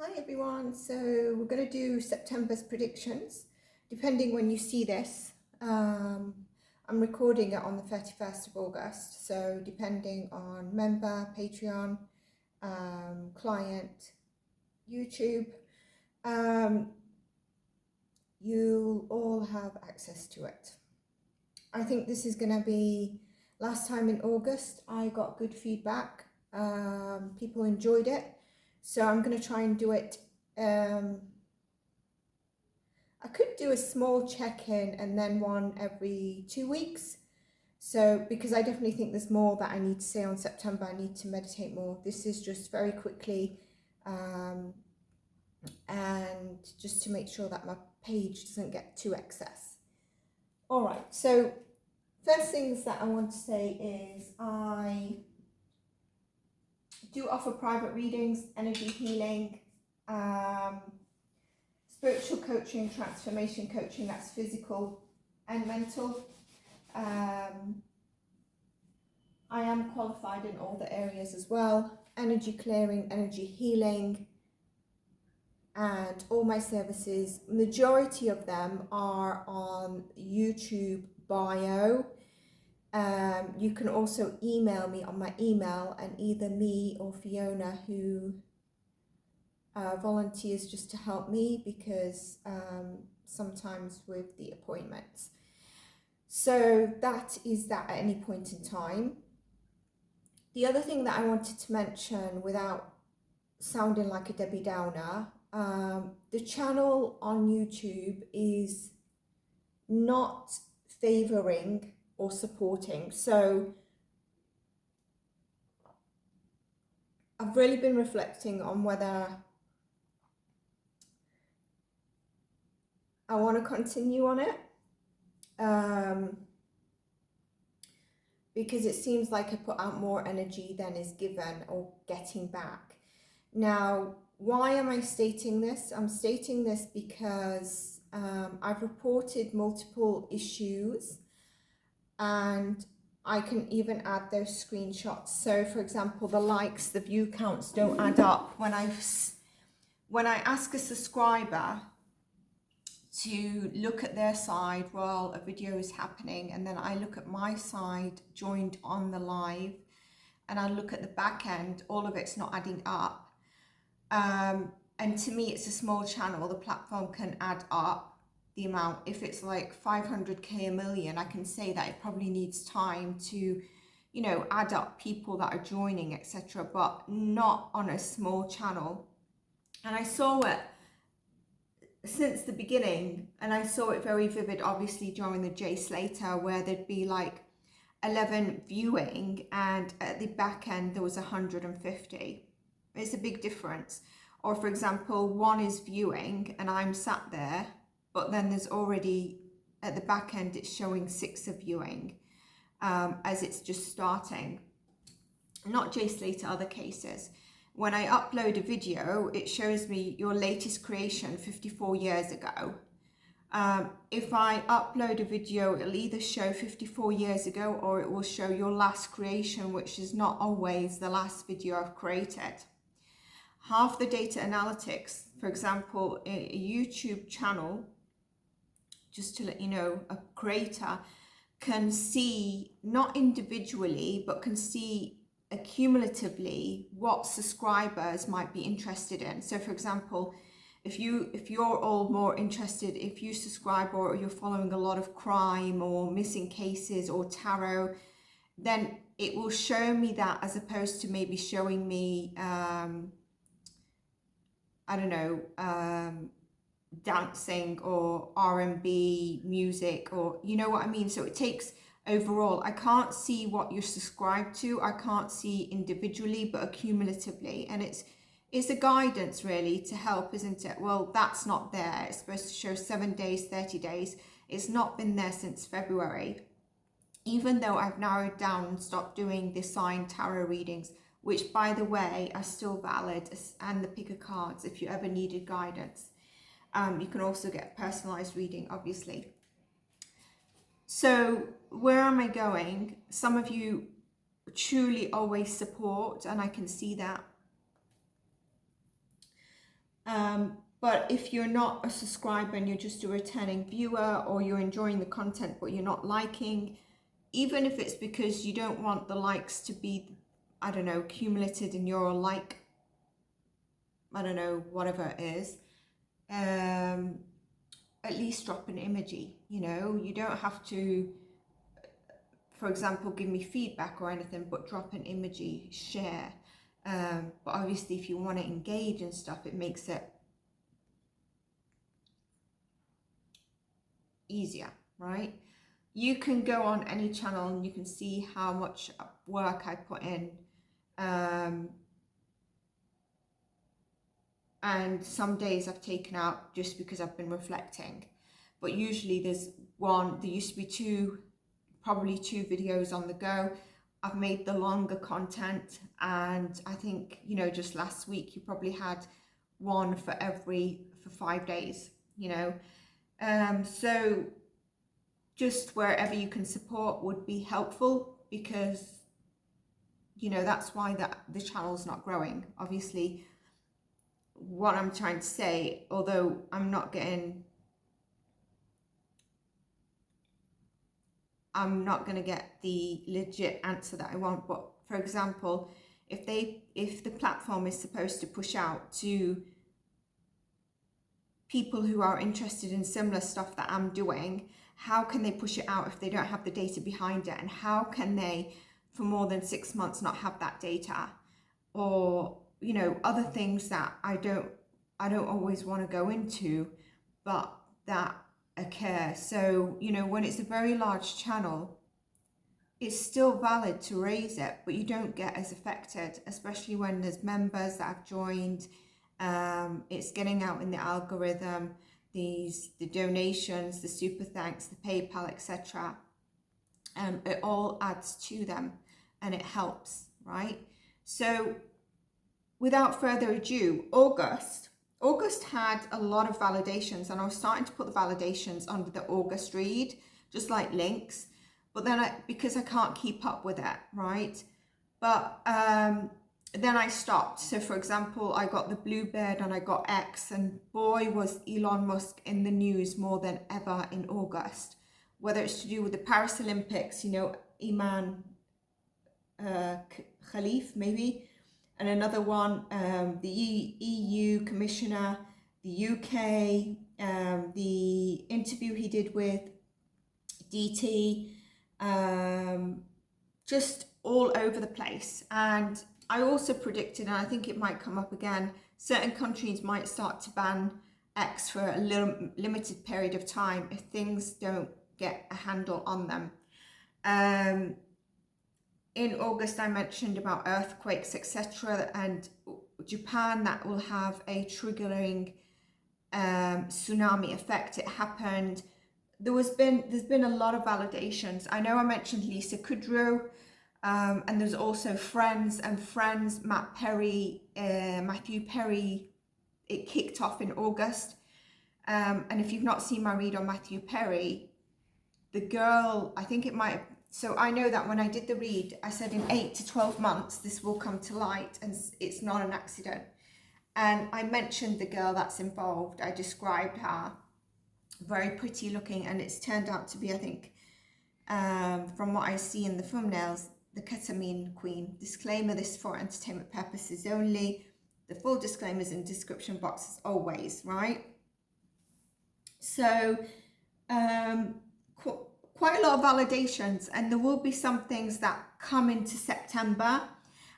Hi everyone, so we're going to do September's predictions. Depending when you see this, I'm recording it on the 31st of August, so depending on member, Patreon, client, YouTube, you'll all have access to it. I think this is going to be, last time in August I got good feedback, people enjoyed it. So I'm going to try and do it. I could do a small check-in and then one every 2 weeks. So because I definitely think there's more that I need to say on September, I need to meditate more. This is just very quickly and just to make sure that my page doesn't get too excess. All right, so first things that I want to say is I do offer private readings, energy healing, spiritual coaching, transformation coaching, that's physical and mental. I am qualified in all the areas as well, energy clearing, energy healing, and all my services, majority of them are on YouTube bio. You can also email me on my email, and either me or Fiona, who volunteers just to help me because sometimes with the appointments. So that is that at any point in time. The other thing that I wanted to mention without sounding like a Debbie Downer, the channel on YouTube is not favouring or supporting. So I've really been reflecting on whether I want to continue on it, because it seems like I put out more energy than is given or getting back. Now, why am I stating this? I'm stating this because I've reported multiple issues, and I can even add those screenshots. So for example, the likes, the view counts don't add up. When I ask a subscriber to look at their side while a video is happening, and then I look at my side joined on the live, and I look at the back end, all of it's not adding up. And to me, it's a small channel. The platform can add up the amount. If it's like 500k, a million, I can say that it probably needs time to, you know, add up people that are joining, etc., but not on a small channel. And I saw it since the beginning, and I saw it very vivid, obviously, during the Jay Slater, where there'd be like 11 viewing, and at the back end there was 150. It's a big difference. Or for example, one is viewing and I'm sat there, but then there's already at the back end it's showing 6 are viewing, as it's just starting. Not Jay Slater, other cases. When I upload a video, it shows me your latest creation 54 years ago. If I upload a video, it'll either show 54 years ago or it will show your last creation, which is not always the last video I've created. Half the data analytics, for example, a YouTube channel, just to let you know, a creator can see, not individually, but can see accumulatively what subscribers might be interested in. So for example, if you're all more interested, if you subscribe or you're following a lot of crime or missing cases or tarot, then it will show me that, as opposed to maybe showing me I don't know, dancing or R&B music, or you know what I mean. So it takes overall, I can't see what you're subscribed to, I can't see individually, but accumulatively. And it's a guidance really to help, isn't it? Well, that's not there. It's supposed to show 7 days, 30 days. It's not been there since February, even though I've narrowed down and stopped doing the signed tarot readings, which by the way are still valid, and the pick of cards if you ever needed guidance. You can also get personalized reading, obviously. So where am I going? Some of you truly always support, and I can see that. But if you're not a subscriber and you're just a returning viewer, or you're enjoying the content but you're not liking, even if it's because you don't want the likes to be, I don't know, accumulated in your like, I don't know, whatever it is, at least drop an emoji. You know, you don't have to, for example, give me feedback or anything, but drop an emoji, share. But obviously if you want to engage and stuff, it makes it easier, right? You can go on any channel and you can see how much work I put in, and some days I've taken out just because I've been reflecting, but usually there used to be probably two videos on the go. I've made the longer content, and I think, you know, just last week you probably had one for 5 days, you know. So just wherever you can support would be helpful, because, you know, that's why the channel's not growing. Obviously, what I'm trying to say, although I'm not going to get the legit answer that I want, but for example, if the platform is supposed to push out to people who are interested in similar stuff that I'm doing, how can they push it out if they don't have the data behind it? And how can they, for more than 6 months, not have that data? Or, you know, other things that I don't always want to go into, but that occur. So, you know, when it's a very large channel, it's still valid to raise it, but you don't get as affected, especially when there's members that have joined. It's getting out in the algorithm, the donations, the super thanks, the PayPal, etc. It all adds to them and it helps, right? So without further ado, August had a lot of validations, and I was starting to put the validations under the August read, just like links, but then because I can't keep up with it, right? But then I stopped. So for example, I got the Bluebird and I got X, and boy was Elon Musk in the news more than ever in August, whether it's to do with the Paris Olympics, you know, Iman Khalif maybe, and another one, the EU Commissioner, the UK, the interview he did with DT, just all over the place. And I also predicted, and I think it might come up again, certain countries might start to ban X for a limited period of time if things don't get a handle on them. In August, I mentioned about earthquakes, etc., and Japan, that will have a triggering tsunami effect. It happened. There's been a lot of validations. I know I mentioned Lisa Kudrow, and there's also Friends, Matthew Perry. It kicked off in August, and if you've not seen my read on Matthew Perry, the girl, I think it might have. So I know that when I did the read, I said in 8 to 12 months, this will come to light and it's not an accident. And I mentioned the girl that's involved. I described her, very pretty looking, and it's turned out to be, I think, from what I see in the thumbnails, the ketamine queen. Disclaimer, this for entertainment purposes only. The full disclaimers in description box as always, right? So, quite a lot of validations, and there will be some things that come into September,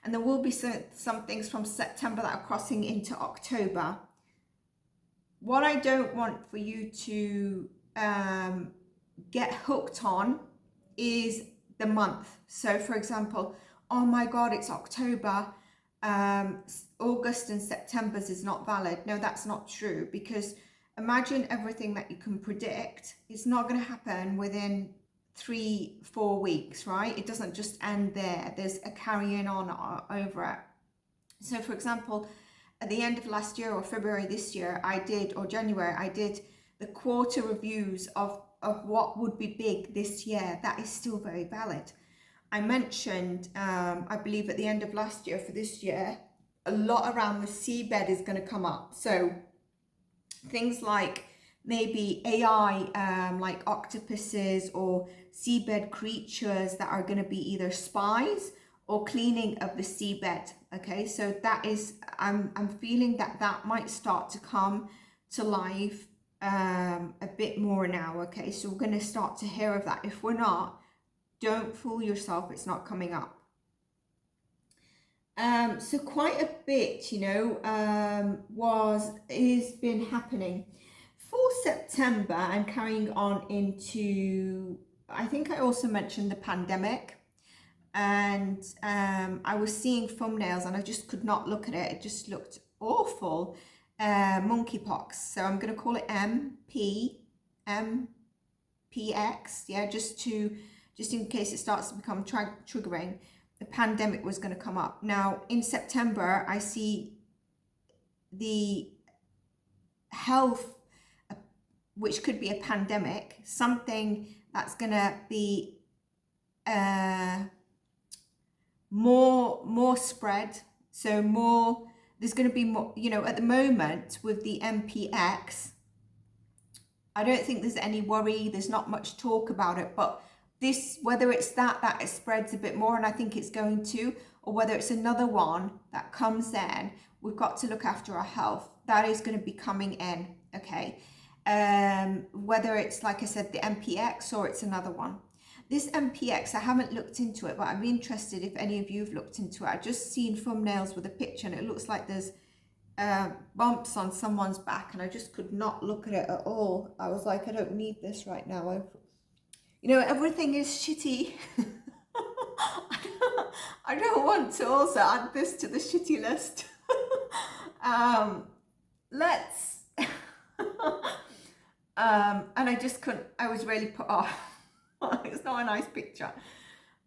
and there will be some things from September that are crossing into October. What I don't want for you to get hooked on is the month. So for example, oh my God, it's October, August and September's is not valid. No, that's not true, because imagine everything that you can predict. It's not going to happen within 3-4 weeks, right? It doesn't just end there. There's a carrying on over it. So for example, at the end of last year or February this year, or January, I did the quarter reviews of what would be big this year. That is still very valid. I mentioned, I believe at the end of last year for this year, a lot around the seabed is going to come up. So things like maybe AI, like octopuses or seabed creatures that are going to be either spies or cleaning of the seabed. Okay, so that is, I'm feeling that that might start to come to life a bit more now. Okay, so we're going to start to hear of that. If we're not, don't fool yourself, it's not coming up. So quite a bit, you know, is been happening for September and carrying on into, I think I also mentioned the pandemic, and I was seeing thumbnails and I just could not look at it. It just looked awful. Monkeypox. So I'm going to call it MPX. Yeah, just in case it starts to become triggering. The pandemic was going to come up. Now in September, I see the health, which could be a pandemic, something that's going to be more spread. So more, there's going to be more, you know, at the moment with the MPX, I don't think there's any worry. There's not much talk about it, but this, whether it's that it spreads a bit more, and I think it's going to, or whether it's another one that comes in, we've got to look after our health. That is going to be coming in, okay? Whether it's, like I said, the MPX or it's another one. This MPX, I haven't looked into it, but I'm interested if any of you have looked into it. I've just seen thumbnails with a picture and it looks like there's bumps on someone's back, and I just could not look at it at all. I was like, I don't need this right now. You know, everything is shitty. I don't want to also add this to the shitty list. Let's and I just couldn't, I was really put off. It's not a nice picture,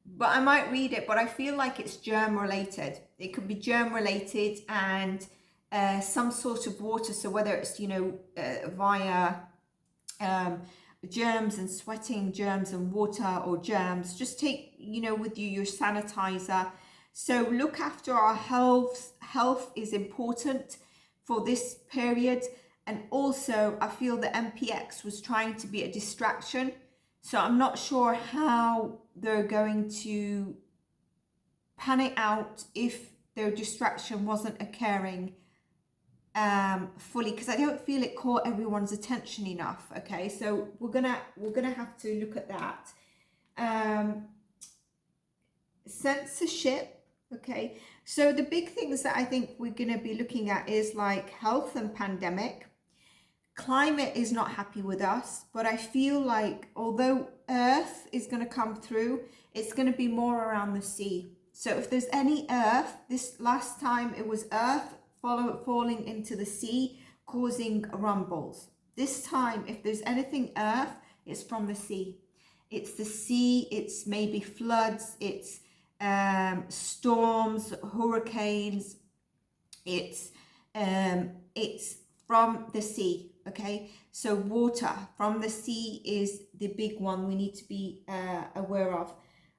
but I might read it. But I feel like it's germ related. It could be germ related and some sort of water. So whether it's, you know, via germs and sweating, germs and water, or germs, just take, you know, with you your sanitizer. So look after our health. Health is important for this period. And also I feel the MPX was trying to be a distraction. So I'm not sure how they're going to pan it out if their distraction wasn't occurring fully, because I don't feel it caught everyone's attention enough. Okay, so we're gonna have to look at that. Censorship. Okay, so the big things that I think we're gonna be looking at is like health and pandemic. Climate is not happy with us, but I feel like although Earth is going to come through, it's going to be more around the sea. So if there's any Earth, this last time it was Earth falling into the sea, causing rumbles. This time, if there's anything Earth, it's from the sea. It's the sea, it's maybe floods, it's storms, hurricanes, it's from the sea. Okay, so water from the sea is the big one we need to be aware of.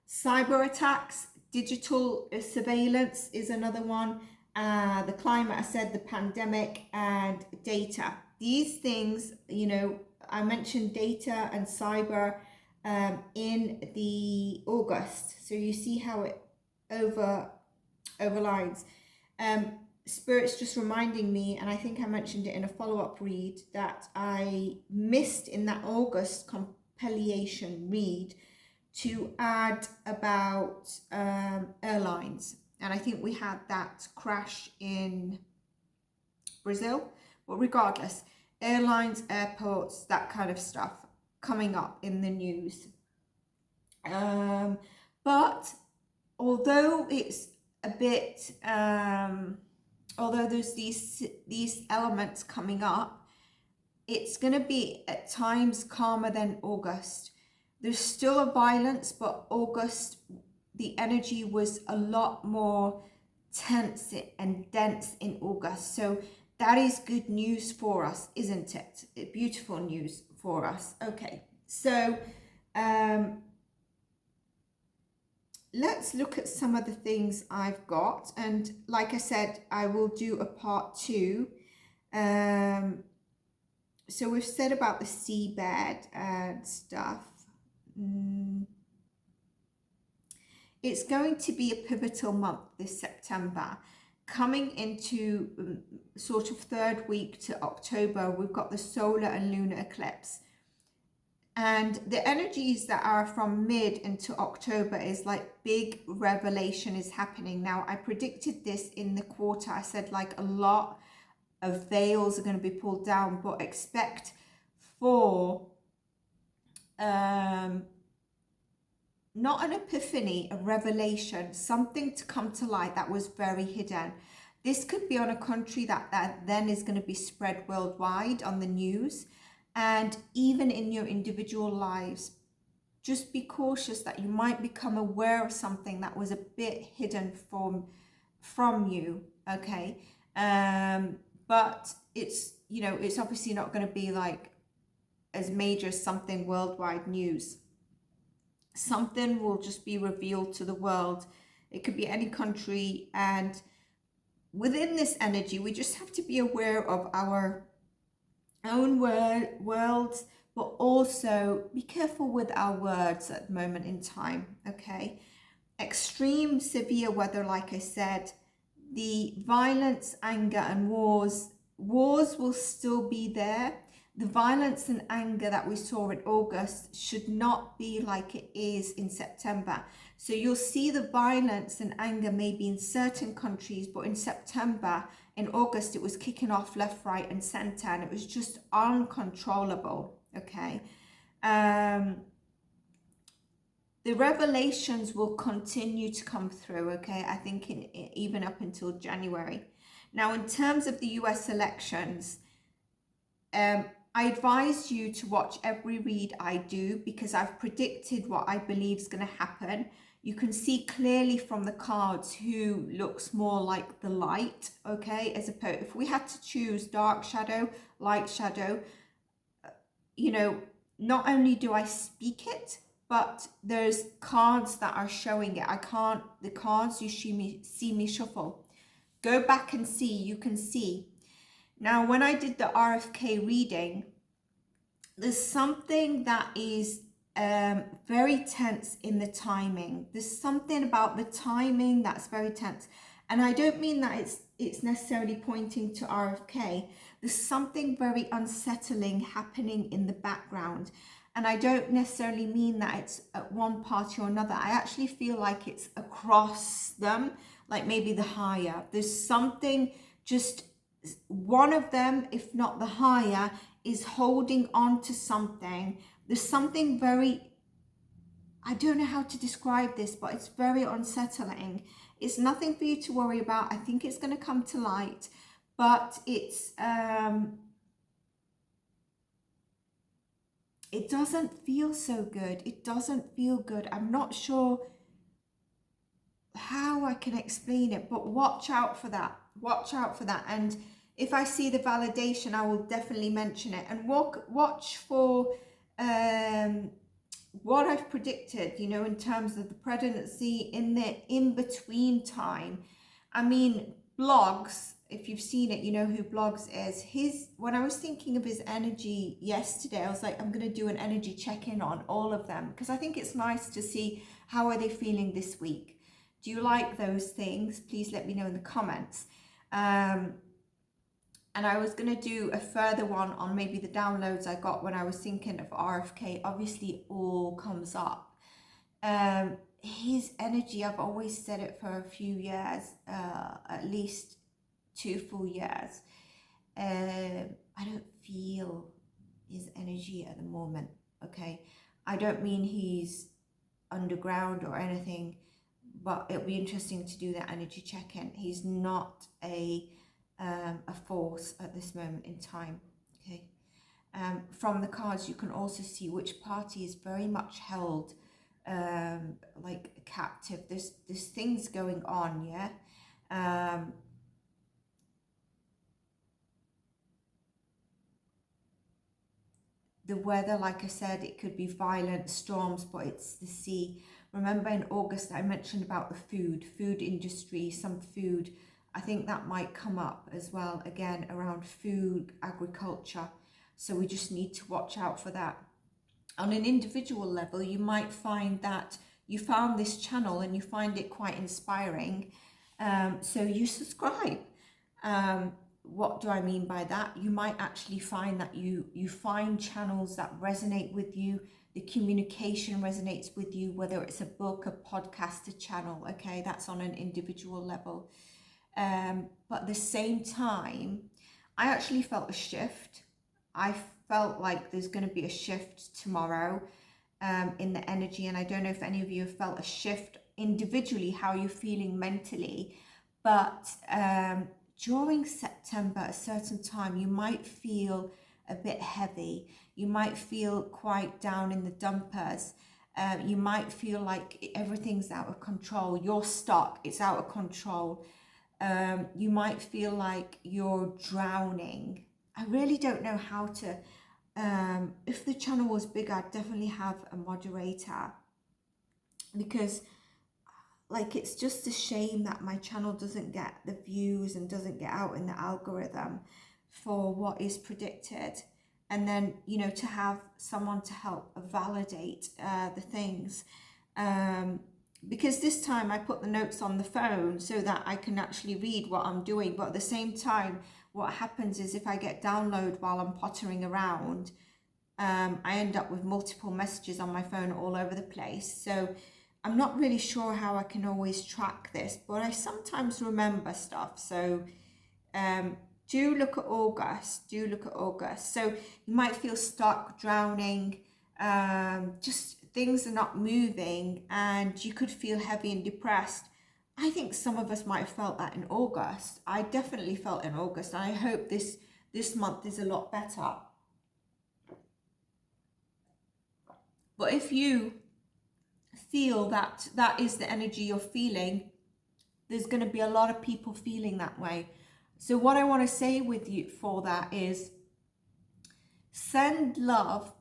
Cyber attacks, digital surveillance is another one. The climate, I said, the pandemic, and data. These things, you know, I mentioned data and cyber in the August. So you see how it overlines. Spirit's just reminding me, and I think I mentioned it in a follow-up read, that I missed in that August compilation read to add about airlines. And I think we had that crash in Brazil. But regardless, airlines, airports, that kind of stuff coming up in the news. But although it's a bit... although there's these elements coming up, it's going to be at times calmer than August. There's still a violence, but August, the energy was a lot more tense and dense in August. So that is good news for us, isn't it? Beautiful news for us. Okay, so let's look at some of the things I've got. And like I said, I will do a part 2. So we've said about the seabed and stuff. It's going to be a pivotal month this September. Coming into sort of third week to October, we've got the solar and lunar eclipse. And the energies that are from mid into October is like big revelation is happening. Now, I predicted this in the quarter. I said like a lot of veils are going to be pulled down, but expect for not an epiphany, a revelation, something to come to light that was very hidden. This could be on a country that then is going to be spread worldwide on the news, and even in your individual lives. Just be cautious that you might become aware of something that was a bit hidden from you, okay? But it's, you know, it's obviously not going to be like as major as something worldwide news. Something will just be revealed to the world. It could be any country, and within this energy, we just have to be aware of our own worlds, but also be careful with our words at the moment in time, okay? Extreme severe weather, like I said, the violence, anger and wars will still be there. The violence and anger that we saw in August should not be like it is in September. So you'll see the violence and anger maybe in certain countries, but in September, in August, it was kicking off left, right and center, and it was just uncontrollable, okay? The revelations will continue to come through, okay? I think even up until January. Now, in terms of the US elections, I advise you to watch every read I do, because I've predicted what I believe is going to happen. You can see clearly from the cards who looks more like the light, okay? As opposed, if we had to choose dark shadow, light shadow, you know, not only do I speak it, but there's cards that are showing it. The cards you see me shuffle. Go back and see, you can see. Now, when I did the RFK reading, there's something that is very tense in the timing. There's something about the timing that's very tense. And I don't mean that it's necessarily pointing to RFK. There's something very unsettling happening in the background. And I don't necessarily mean that it's at one party or another. I actually feel like it's across them, like maybe the higher. There's something, just one of them, if not the higher, is holding on to something. There's something very, I don't know how to describe this, but it's very unsettling. It's nothing for you to worry about. I think it's going to come to light, but it's it doesn't feel so good. It doesn't feel good. I'm not sure how I can explain it, but watch out for that. Watch out for that. And if I see the validation, I will definitely mention it. And watch for what I've predicted, you know, in terms of the pregnancy in the in-between time. I mean, blogs, if you've seen it, you know who blogs is. When I was thinking of his energy yesterday, I was like, I'm going to do an energy check-in on all of them, because I think it's nice to see how are they feeling this week. Do you like those things? Please let me know in the comments. And I was going to do a further one on maybe the downloads I got when I was thinking of RFK. Obviously, it all comes up. His energy, I've always said it for a few years, at least 2 full years. I don't feel his energy at the moment, okay? I don't mean he's underground or anything, but it'll be interesting to do that energy check-in. He's not a force at this moment in time, okay? From the cards, you can also see which party is very much held like captive. There's things going on, yeah? The weather, like I said, it could be violent storms, but it's the sea. Remember in August I mentioned about the food industry, some food. I think that might come up as well, again, around food, agriculture. So we just need to watch out for that. On an individual level, you might find that you found this channel and you find it quite inspiring. So you subscribe. What do I mean by that? You might actually find that you find channels that resonate with you. The communication resonates with you, whether it's a book, a podcast, a channel. Okay, that's on an individual level. But at the same time, I actually felt a shift. I felt like there's going to be a shift tomorrow in the energy. And I don't know if any of you have felt a shift individually, how you're feeling mentally. But during September, at a certain time, you might feel a bit heavy. You might feel quite down in the dumpers. You might feel like everything's out of control. You're stuck. It's out of control. You might feel like you're drowning. I really don't know how to, if the channel was big, I'd definitely have a moderator, because like, it's just a shame that my channel doesn't get the views and doesn't get out in the algorithm for what is predicted. And then, you know, to have someone to help validate the things. Because this time I put the notes on the phone so that I can actually read what I'm doing. But at the same time, what happens is if I get download while I'm pottering around, I end up with multiple messages on my phone all over the place. So I'm not really sure how I can always track this, but I sometimes remember stuff. So do look at August. Do look at August. So you might feel stuck, drowning, just things are not moving, and you could feel heavy and depressed. I think some of us might have felt that in August. I definitely felt in August, and I hope this month is a lot better. But if you feel that that is the energy you're feeling, there's going to be a lot of people feeling that way. So what I want to say with you for that is, send love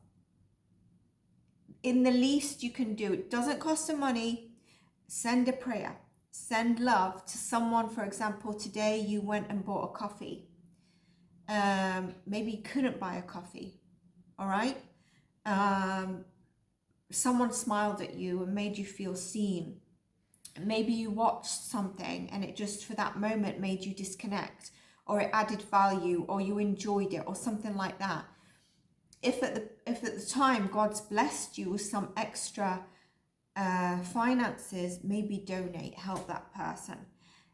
in the least you can do. It doesn't cost some money. Send a prayer. Send love to someone. For example, today you went and bought a coffee. Maybe you couldn't buy a coffee. All right. Someone smiled at you and made you feel seen. Maybe you watched something and it just for that moment made you disconnect, or it added value, or you enjoyed it, or something like that. If at the time God's blessed you with some extra finances, maybe donate, help that person.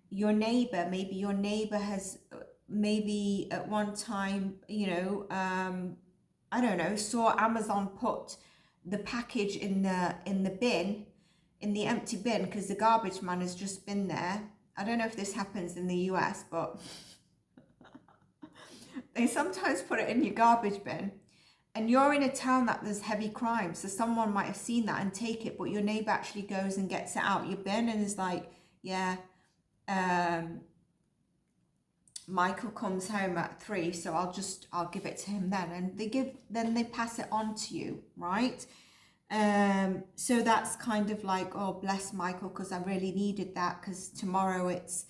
Your neighbor, maybe your neighbor has maybe at one time, you know, I don't know, saw Amazon put the package in the bin, in the empty bin, because the garbage man has just been there. I don't know if this happens in the US, but they sometimes put it in your garbage bin. And you're in a town that there's heavy crime, so someone might have seen that and take it, but your neighbor actually goes and gets it out your bin and is like, yeah, Michael comes home at 3, so I'll give it to him then. And they pass it on to you, right? So that's kind of like, oh, bless Michael, because I really needed that, because tomorrow it's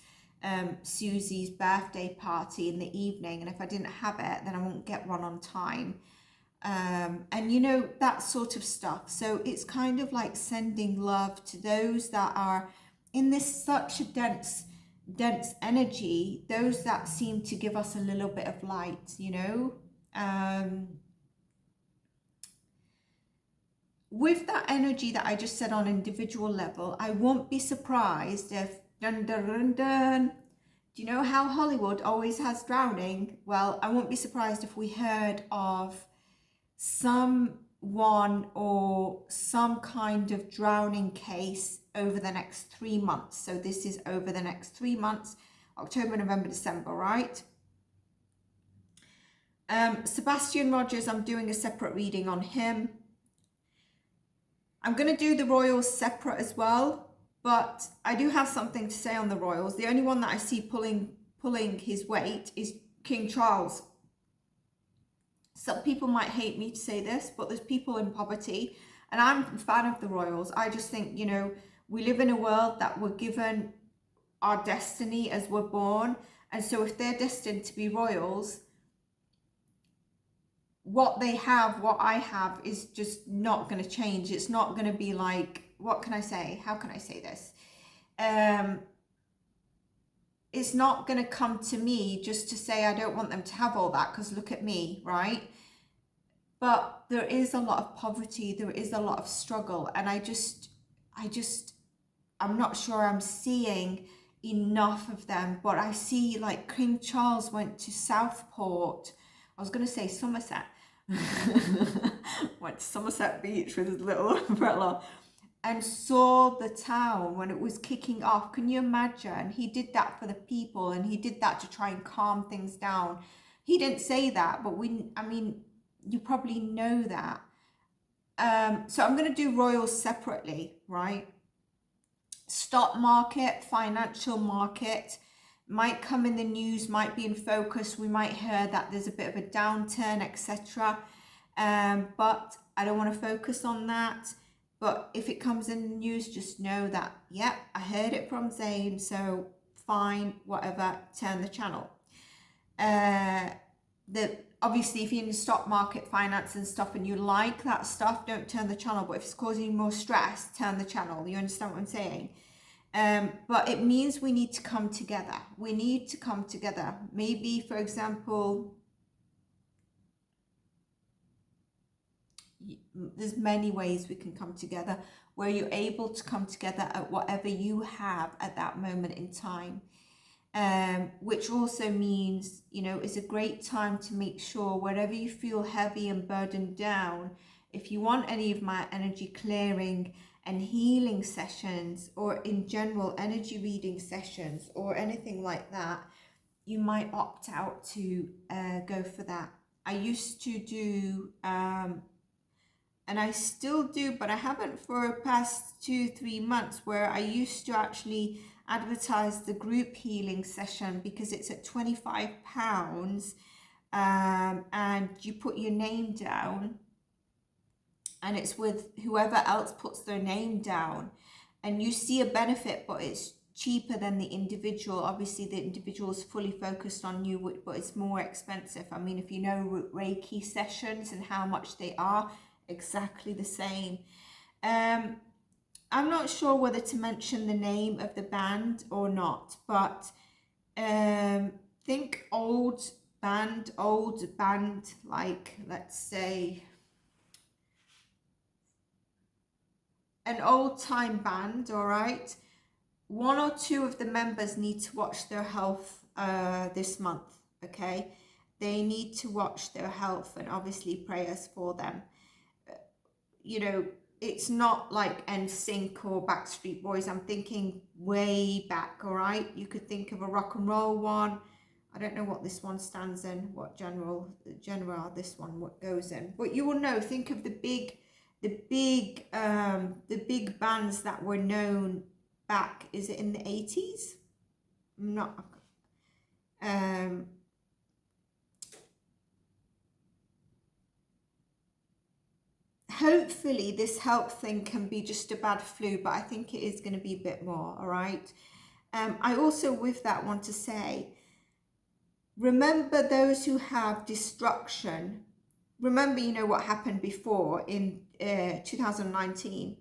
Susie's birthday party in the evening, and if I didn't have it, then I won't get one on time. And you know, that sort of stuff. So it's kind of like sending love to those that are in this such a dense energy, those that seem to give us a little bit of light, you know. With that energy that I just said on individual level, I won't be surprised if dun dun dun dun. Do you know how Hollywood always has drowning? Well, I won't be surprised if we heard of someone or some kind of drowning case over the next 3 months. So this is over the next 3 months, October, November, December, right? Sebastian Rogers, I'm doing a separate reading on him. I'm going to do the royals separate as well, but I do have something to say on the royals. The only one that I see pulling his weight is King Charles. Some people might hate me to say this, but there's people in poverty And I'm a fan of the royals. I just think, you know, we live in a world that we're given our destiny as we're born. And so if they're destined to be royals, what they have, what I have, is just not going to change. It's not going to be like, what can I say? How can I say this? It's not going to come to me just to say I don't want them to have all that because look at me, right? But there is a lot of poverty, there is a lot of struggle, and I'm not sure I'm seeing enough of them. But I see, like, King Charles went to Southport, I was going to say Somerset, went to Somerset Beach with his little umbrella and saw the town when it was kicking off. Can you imagine? He did that for the people, and he did that to try and calm things down. He didn't say that, but you probably know that. So I'm going to do royals separately, right? Stock market, financial market might come in the news, might be in focus. We might hear that there's a bit of a downturn, etc. But I don't want to focus on that. But if it comes in the news, just know that, yep, I heard it from Zain, so fine, whatever, turn the channel. Obviously, if you're in the stock market, finance and stuff, and you like that stuff, don't turn the channel. But if it's causing you more stress, turn the channel. You understand what I'm saying? But it means we need to come together. We need to come together. Maybe, for example, there's many ways we can come together where you're able to come together at whatever you have at that moment in time. Which also means, you know, it's a great time to make sure wherever you feel heavy and burdened down, if you want any of my energy clearing and healing sessions, or in general energy reading sessions or anything like that, you might opt out to go for that. I used to do, and I still do, but I haven't for the past 2-3 months, where I used to actually advertise the group healing session, because it's at £25, and you put your name down, and it's with whoever else puts their name down, and you see a benefit, but it's cheaper than the individual. Obviously the individual is fully focused on you, but it's more expensive. I mean, if you know Reiki sessions and how much they are, exactly the same. I'm not sure whether to mention the name of the band or not, but think old band, like, let's say an old time band, all right? 1 or 2 of the members need to watch their health this month, okay? They need to watch their health, and obviously prayers for them. You know, it's not like NSYNC or Backstreet Boys. I'm thinking way back, all right? You could think of a rock and roll one. I don't know what this one stands in, what genre this one what goes in. But you will know, think of the big bands that were known back, is it in the 80s? Not hopefully this health thing can be just a bad flu, but I think it is going to be a bit more, all right? I also with that want to say, remember those who have destruction. Remember, you know, what happened before in 2019.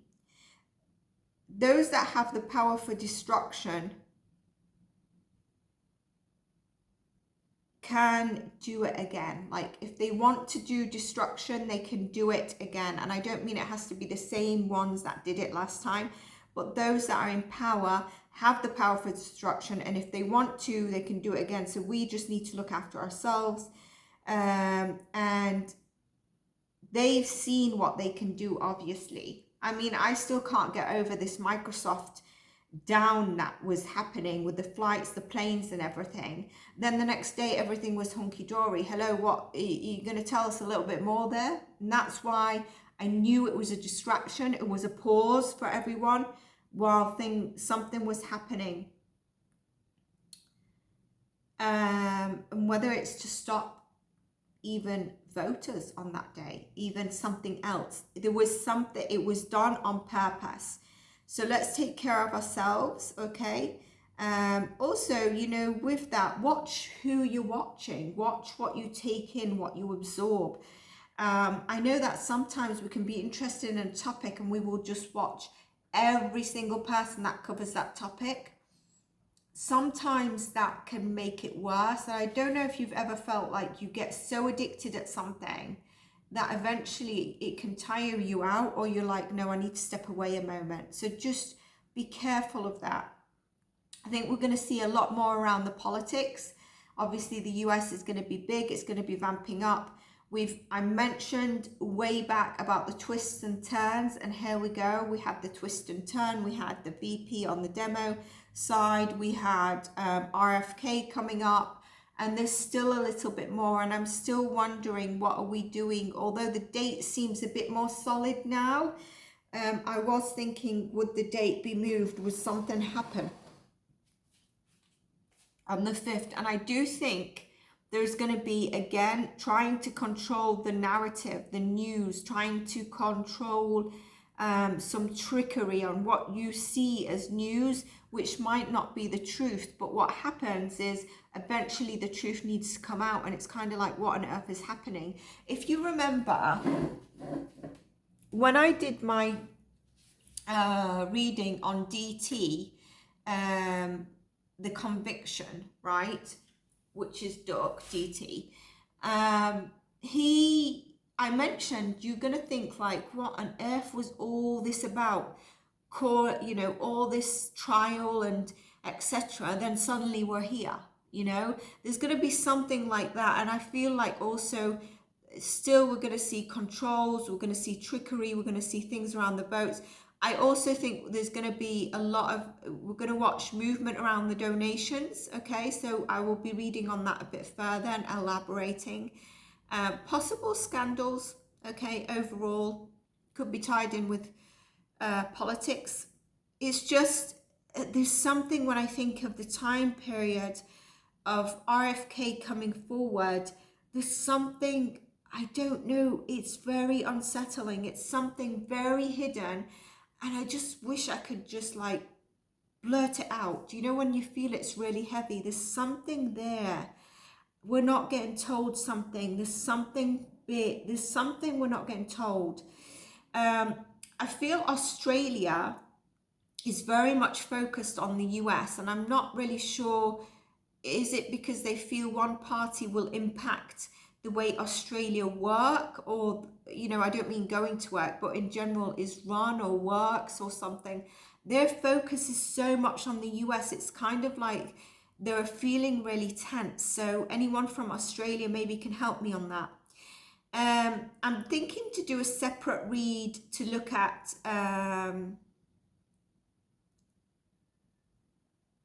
Those that have the power for destruction can do it again. Like, if they want to do destruction, they can do it again. And I don't mean it has to be the same ones that did it last time, but those that are in power have the power for destruction, and if they want to, they can do it again. So we just need to look after ourselves, and they've seen what they can do, obviously. I mean, I still can't get over this Microsoft down that was happening with the flights, the planes and everything. Then the next day everything was hunky-dory. Hello, what are you going to tell us a little bit more there? And that's why I knew it was a distraction. It was a pause for everyone while something was happening. And whether it's to stop even voters on that day, even something else. There was something, it was done on purpose. So let's take care of ourselves, okay? Also, you know, with that, watch who you're watching, watch what you take in, what you absorb. I know that sometimes we can be interested in a topic and we will just watch every single person that covers that topic. Sometimes that can make it worse. And I don't know if you've ever felt like you get so addicted at something that eventually it can tire you out, or you're like, no, I need to step away a moment. So just be careful of that. I think we're going to see a lot more around the politics. Obviously, the US is going to be big. It's going to be vamping up. I mentioned way back about the twists and turns, and here we go. We had the twist and turn. We had the VP on the demo side. We had RFK coming up, and there's still a little bit more. And I'm still wondering, what are we doing? Although the date seems a bit more solid now, I was thinking, would the date be moved? Would something happen on the 5th? And I do think there's going to be, again, trying to control the narrative, the news, trying to control some trickery on what you see as news, which might not be the truth. But what happens is eventually the truth needs to come out, and it's kind of like, what on earth is happening? If you remember, when I did my reading on DT, the conviction, right, which is Doug DT, I mentioned, you're going to think like, what on earth was all this about? You know, all this trial and etc. Then suddenly we're here, you know, there's going to be something like that. And I feel like also still we're going to see controls, we're going to see trickery, we're going to see things around the boats. I also think there's going to be a lot of, we're going to watch movement around the donations, okay? So I will be reading on that a bit further and elaborating. Possible scandals, okay, overall, could be tied in with politics. It's just, there's something when I think of the time period of RFK coming forward, there's something, I don't know, it's very unsettling. It's something very hidden. And I just wish I could just like blurt it out. You know, when you feel it's really heavy, there's something there. We're not getting told something. There's something big. There's something we're not getting told. I feel Australia is very much focused on the US, and I'm not really sure, is it because they feel one party will impact the way Australia work, or, you know, I don't mean going to work, but in general is run or works or something. Their focus is so much on the US, it's kind of like they're feeling really tense. So anyone from Australia maybe can help me on that. I'm thinking to do a separate read to look at,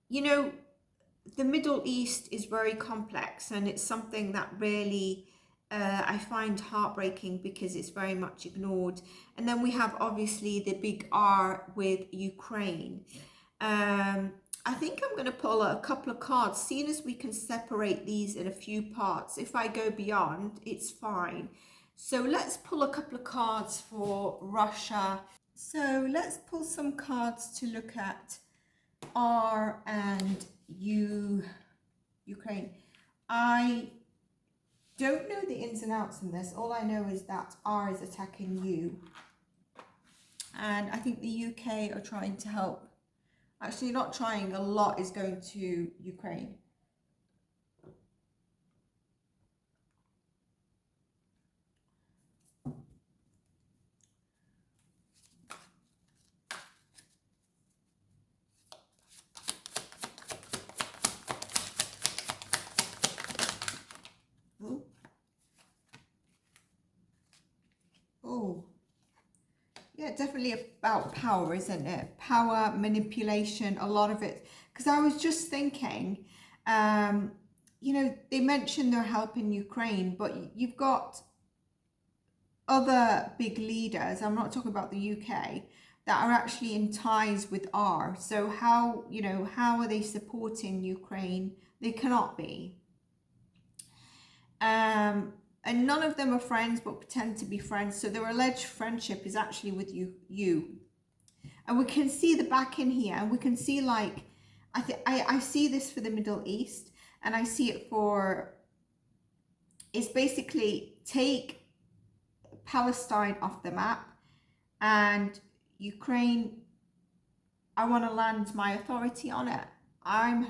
you know, the Middle East is very complex, and it's something that really I find heartbreaking because it's very much ignored. And then we have obviously the big R with Ukraine. I think I'm going to pull a couple of cards, seeing as we can separate these in a few parts. If I go beyond, it's fine. So let's pull a couple of cards for Russia. So let's pull some cards to look at R and Ukraine. I don't know the ins and outs in this. All I know is that R is attacking U. And I think the UK are trying to help. Actually, not trying, a lot is going to Ukraine. Oh, yeah, definitely about power, isn't it? Power, manipulation, a lot of it. Because I was just thinking, you know, they mentioned they're helping Ukraine, but you've got other big leaders, I'm not talking about the UK, that are actually in ties with R. So how, you know, how are they supporting Ukraine? They cannot be. and none of them are friends but pretend to be friends. So their alleged friendship is actually with you. And we can see the back in here, and we can see, like, I see this for the Middle East, and I see it for, it's basically take Palestine off the map, and Ukraine, I want to land my authority on it. I'm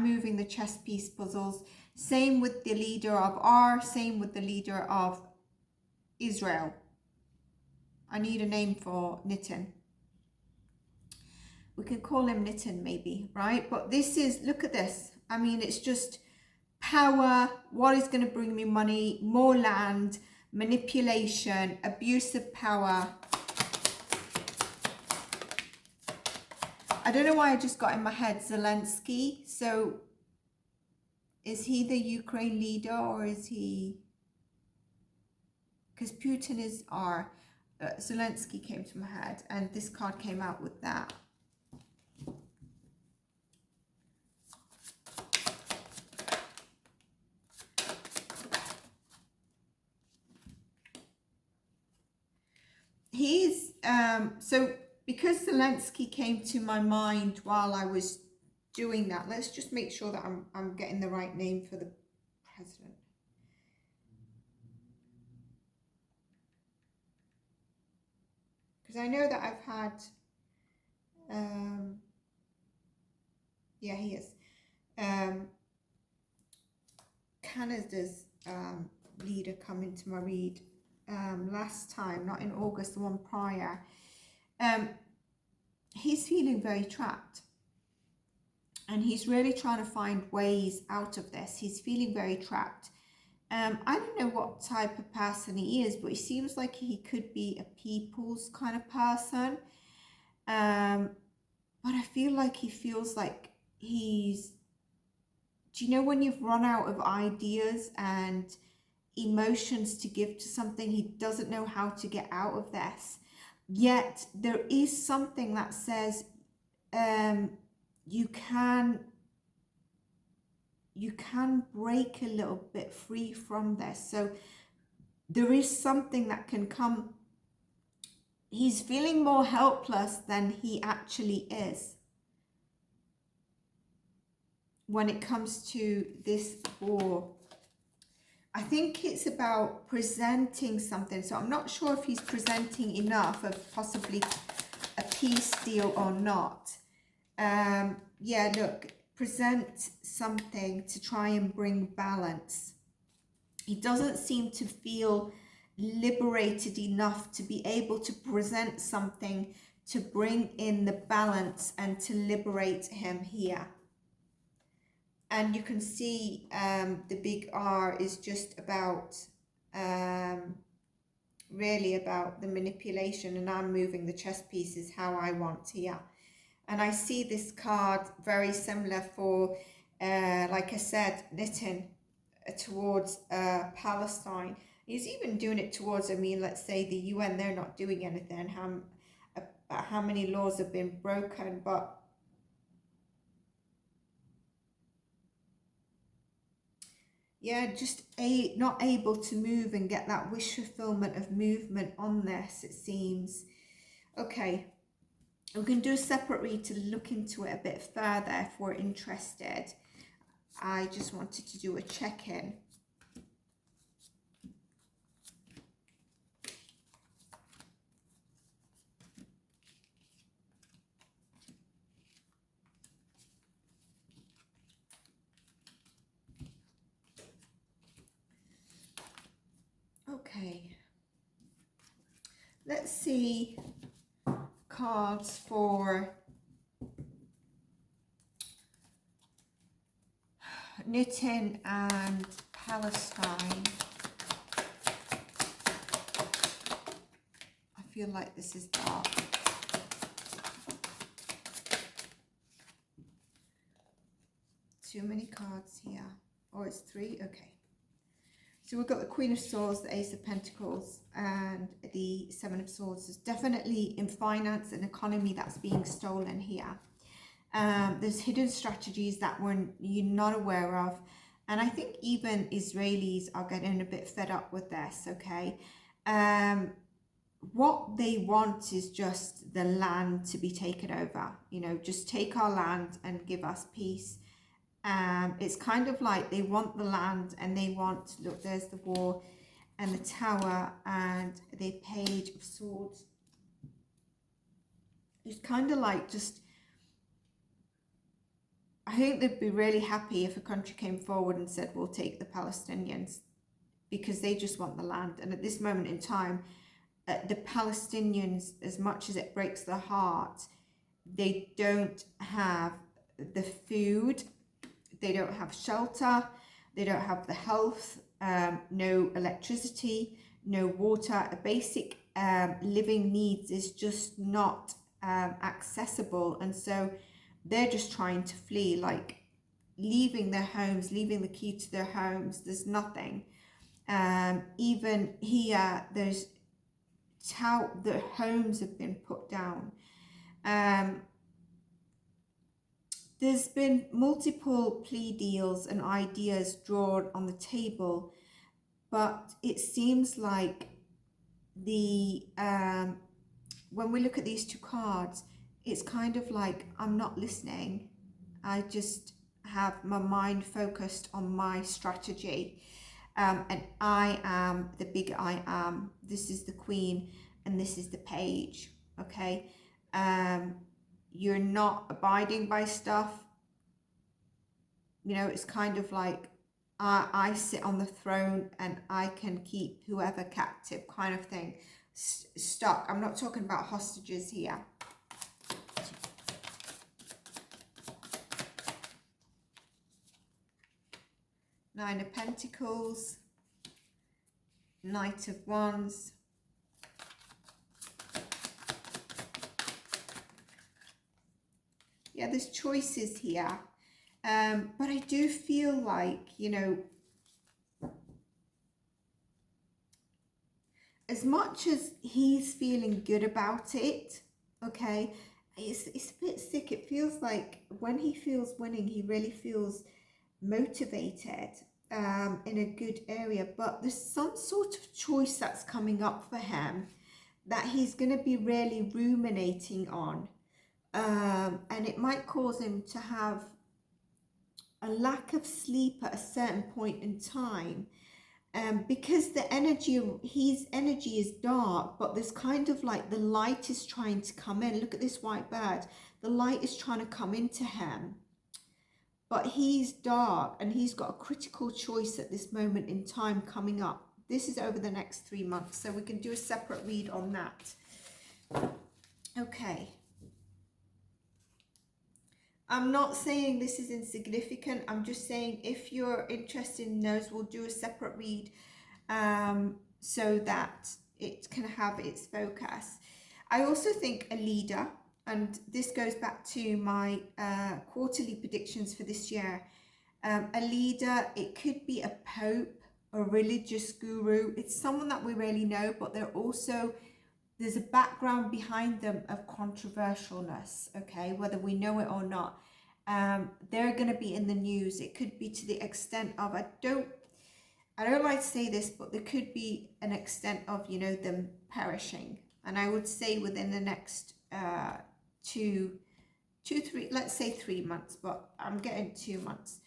moving the chess piece puzzles. Same with the leader of R, same with the leader of Israel. I need a name for Nitin. We can call him Nitin maybe, right? But this is, look at this. I mean, it's just power, what is going to bring me money, more land, manipulation, abuse of power. I don't know why I just got in my head Zelensky. So is he the Ukraine leader, or is he, because Putin is R. Zelensky came to my head, and this card came out with that. He's, so because Zelensky came to my mind while I was doing that, let's just make sure that I'm getting the right name for the president. Because I know that I've had, yeah, he is. Canada's leader come into my read last time, not in August, the one prior. He's feeling very trapped, and he's really trying to find ways out of this. He's feeling very trapped. I don't know what type of person he is, but he seems like he could be a people's kind of person. But I feel like he feels like he's, do you know when you've run out of ideas and emotions to give to something? He doesn't know how to get out of this. Yet there is something that says you can break a little bit free from this. So there is something that can come. He's feeling more helpless than he actually is when it comes to this war. I think it's about presenting something. So I'm not sure if he's presenting enough of possibly a peace deal or not. Yeah, look, present something to try and bring balance. He doesn't seem to feel liberated enough to be able to present something to bring in the balance and to liberate him here. And you can see the big R is just about, really about the manipulation, and I'm moving the chess pieces how I want here. And I see this card very similar for, like I said, Nitin, towards Palestine. He's even doing it towards, I mean, let's say the UN, they're not doing anything, how many laws have been broken, but yeah, just not able to move and get that wish fulfillment of movement on this, it seems. Okay, we can do a separate read to look into it a bit further if we're interested. I just wanted to do a check-in. Okay, let's see cards for Nitin and Palestine. I feel like this is dark. Too many cards here. Oh, it's 3? Okay. So we've got the Queen of Swords, the Ace of Pentacles, and the Seven of Swords. There's definitely in finance and economy that's being stolen here. There's hidden strategies that you're not aware of. And I think even Israelis are getting a bit fed up with this, okay? What they want is just the land to be taken over, you know, just take our land and give us peace. It's kind of like they want the land and they want, look, there's the war and the tower and the page of swords. It's kind of like just, I think they'd be really happy if a country came forward and said, we'll take the Palestinians, because they just want the land. And at this moment in time, the Palestinians, as much as it breaks their heart, they don't have the food, they don't have shelter, they don't have the health, no electricity, no water. A basic living needs is just not accessible. And so they're just trying to flee, like leaving their homes, leaving the key to their homes. There's nothing. Even here, there's the homes have been put down. There's been multiple plea deals and ideas drawn on the table, but it seems like when we look at these two cards, it's kind of like, I'm not listening. I just have my mind focused on my strategy. And I am the big I am. This is the Queen and this is the Page, okay? You're not abiding by stuff. You know, it's kind of like, I sit on the throne and I can keep whoever captive, kind of thing. Stuck. I'm not talking about hostages here. Nine of Pentacles, Knight of Wands, yeah, there's choices here, but I do feel like, you know, as much as he's feeling good about it, okay, it's a bit sick. It feels like when he feels winning, he really feels motivated in a good area, but there's some sort of choice that's coming up for him that he's going to be really ruminating on, and it might cause him to have a lack of sleep at a certain point in time, because the energy, his energy is dark, but there's kind of like the light is trying to come in. Look at this white bird. The light is trying to come into him, but he's dark and he's got a critical choice at this moment in time coming up. This is over the next 3 months, so we can do a separate read on that. Okay. I'm not saying this is insignificant. I'm just saying if you're interested in those, we'll do a separate read so that it can have its focus. I also think a leader, and this goes back to my quarterly predictions for this year. A leader, it could be a pope, a religious guru. It's someone that we really know, but they're also, there's a background behind them of controversialness, okay, whether we know it or not. They're going to be in the news. It could be to the extent of, I don't like to say this, but there could be an extent of, you know, them perishing. And I would say within the next 3, let's say 3 months, but I'm getting 2 months.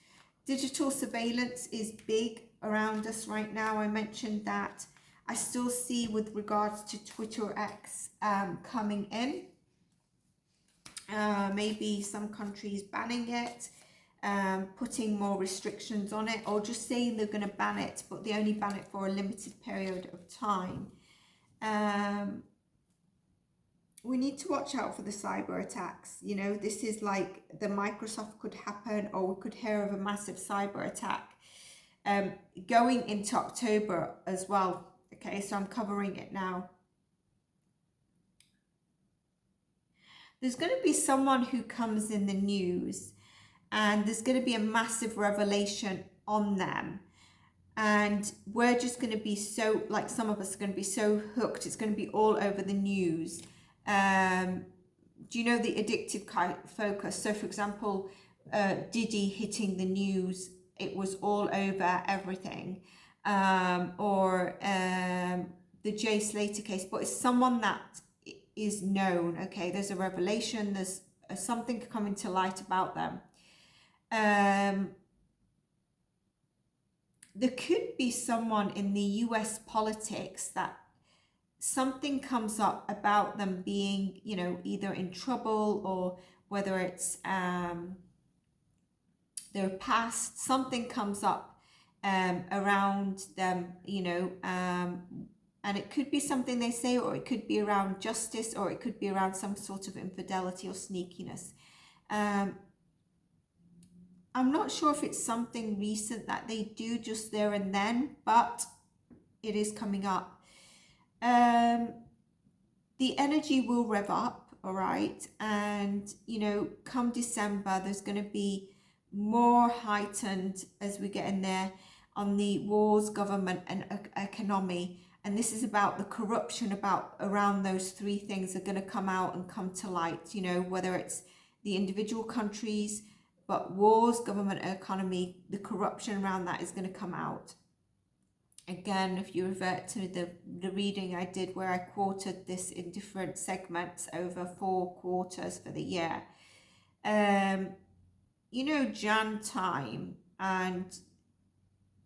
Digital surveillance is big around us right now. I mentioned that. I still see with regards to Twitter X coming in. Maybe some countries banning it, putting more restrictions on it, or just saying they're going to ban it, but they only ban it for a limited period of time. We need to watch out for the cyber attacks. You know, this is like the Microsoft could happen, or we could hear of a massive cyber attack going into October as well. Okay, so I'm covering it now. There's going to be someone who comes in the news and there's going to be a massive revelation on them. And we're just going to be so, like some of us are going to be so hooked. It's going to be all over the news. Do you know the addictive focus? So for example, Diddy hitting the news it was all over everything, or the Jay Slater case, but it's someone that is known. Okay, there's a revelation, there's something coming to light about them. There could be someone in the US politics that something comes up about them being, you know, either in trouble, or whether it's their past, something comes up around them, you know, and it could be something they say, or it could be around justice, or it could be around some sort of infidelity or sneakiness. I'm not sure if it's something recent that they do just there and then, but it is coming up. The energy will rev up, all right? And, you know, come December, there's going to be more heightened as we get in there on the wars, government and economy. And this is about the corruption around those three things are going to come out and come to light, you know, whether it's the individual countries, but wars, government, economy, the corruption around that is going to come out. Again, if you revert to the reading I did where I quoted this in different segments over 4 quarters for the year, you know, Jan time, and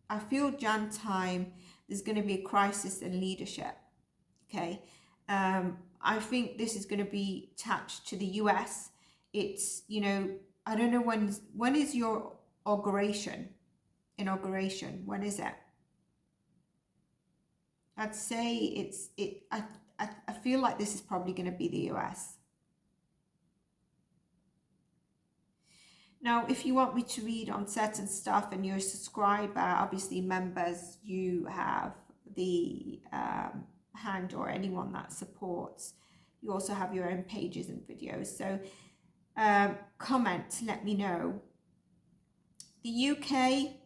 I feel Jan time, there's going to be a crisis in leadership, okay? I think this is going to be attached to the US. It's, you know, I don't know when is your inauguration? When is it? I'd say I feel like this is probably going to be the US. Now, if you want me to read on certain stuff and you're a subscriber, obviously members, you have the hand, or anyone that supports. You also have your own pages and videos. So comment, let me know. The UK,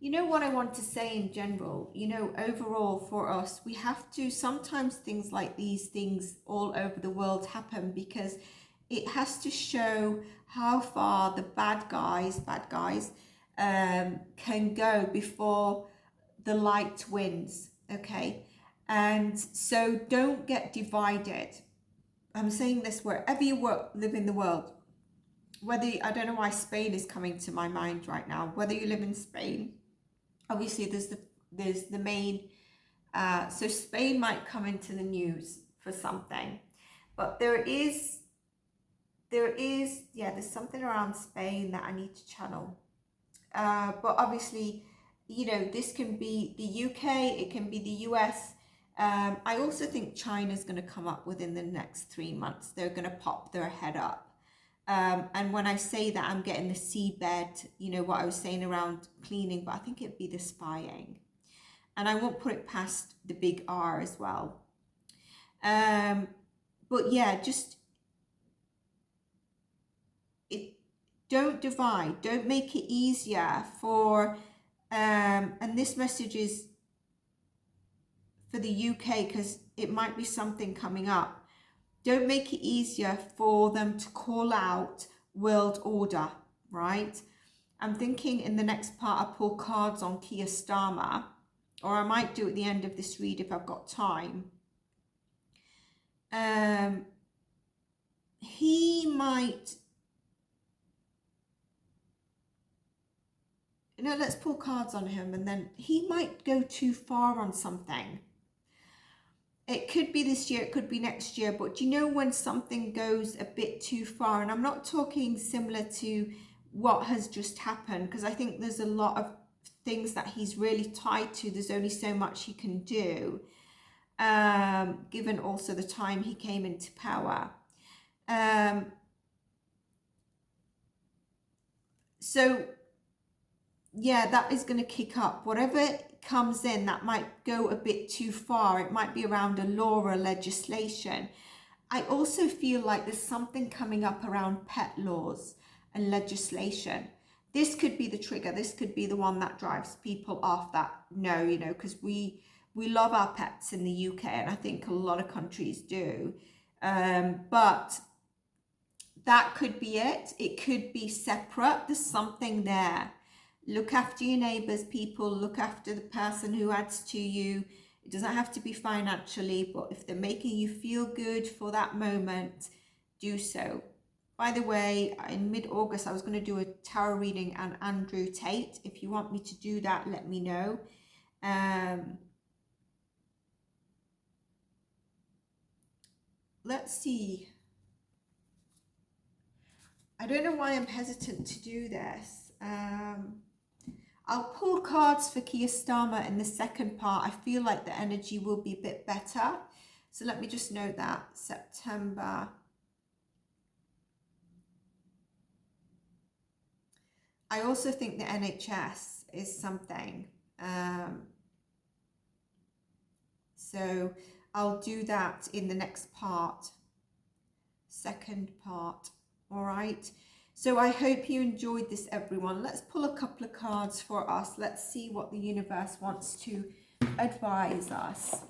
you know what I want to say in general, you know, overall for us, we have to, sometimes things like these things all over the world happen because it has to show how far the bad guys can go before the light wins, okay? And so don't get divided. I'm saying this wherever you live in the world, whether, I don't know why Spain is coming to my mind right now, whether you live in Spain, obviously there's the main, so Spain might come into the news for something, but there's something around Spain that I need to channel. But obviously, you know, this can be the UK, it can be the US. I also think China's going to come up within the next 3 months. They're going to pop their head up. And when I say that, I'm getting the seabed, you know, what I was saying around cleaning, but I think it'd be the spying. And I won't put it past the big R as well. But yeah, just, don't divide, don't make it easier for, and this message is for the UK because it might be something coming up. Don't make it easier for them to call out world order, right? I'm thinking in the next part I pull cards on Keir Starmer, or I might do at the end of this read if I've got time. He might, you know, let's pull cards on him, and then he might go too far on something. It could be this year, it could be next year, but do you know when something goes a bit too far? And I'm not talking similar to what has just happened, because I think there's a lot of things that he's really tied to. There's only so much he can do, given also the time he came into power. So yeah, that is going to kick up. Whatever comes in that might go a bit too far. It might be around a law or legislation. I also feel like there's something coming up around pet laws and legislation. This could be the trigger. This could be the one that drives people off that, no, you know, because we love our pets in the UK, and I think a lot of countries do. But that could be it. It could be separate. There's something there. Look after your neighbors, people. Look after the person who adds to you. It doesn't have to be financially, but if they're making you feel good for that moment, do so. By the way, in mid-August, I was going to do a tarot reading on Andrew Tate. If you want me to do that, let me know. Let's see. I don't know why I'm hesitant to do this. I'll pull cards for Kiyastama in the second part. I feel like the energy will be a bit better. So let me just note that. September. I also think the NHS is something. So I'll do that in the next part. Second part. All right. So I hope you enjoyed this, everyone. Let's pull a couple of cards for us. Let's see what the universe wants to advise us.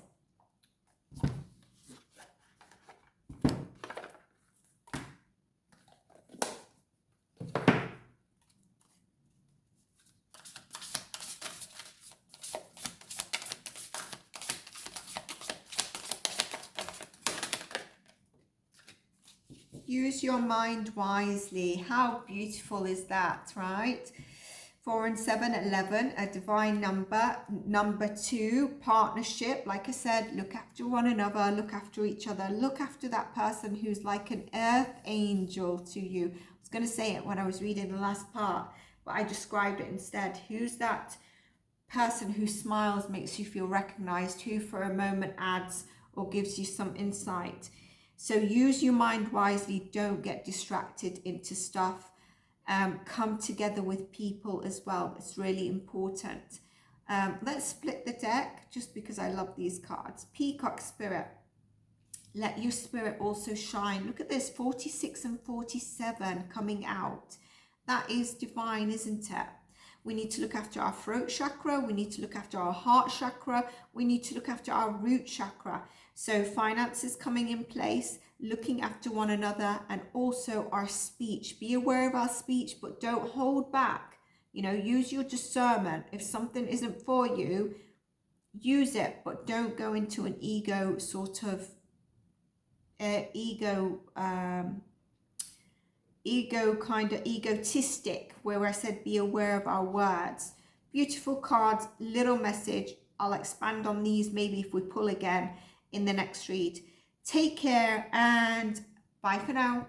Use your mind wisely. How beautiful is that, right? 4 and 7, 11, a divine number. Number 2, partnership. Like I said, look after one another, look after each other, look after that person who's like an earth angel to you. I was going to say it when I was reading the last part, but I described it instead. Who's that person who smiles, makes you feel recognized, who for a moment adds or gives you some insight? So use your mind wisely. Don't get distracted into stuff. Come together with people as well. It's really important. Let's split the deck just because I love these cards. Peacock Spirit. Let your spirit also shine. Look at this, 46 and 47 coming out. That is divine, isn't it? We need to look after our throat chakra. We need to look after our heart chakra. We need to look after our root chakra. So finances coming in place, looking after one another, and also our speech. Be aware of our speech, but don't hold back. You know, use your discernment. If something isn't for you, use it, but don't go into an ego sort of egotistic, where I said be aware of our words. Beautiful cards, little message. I'll expand on these maybe if we pull again in the next read. Take care and bye for now.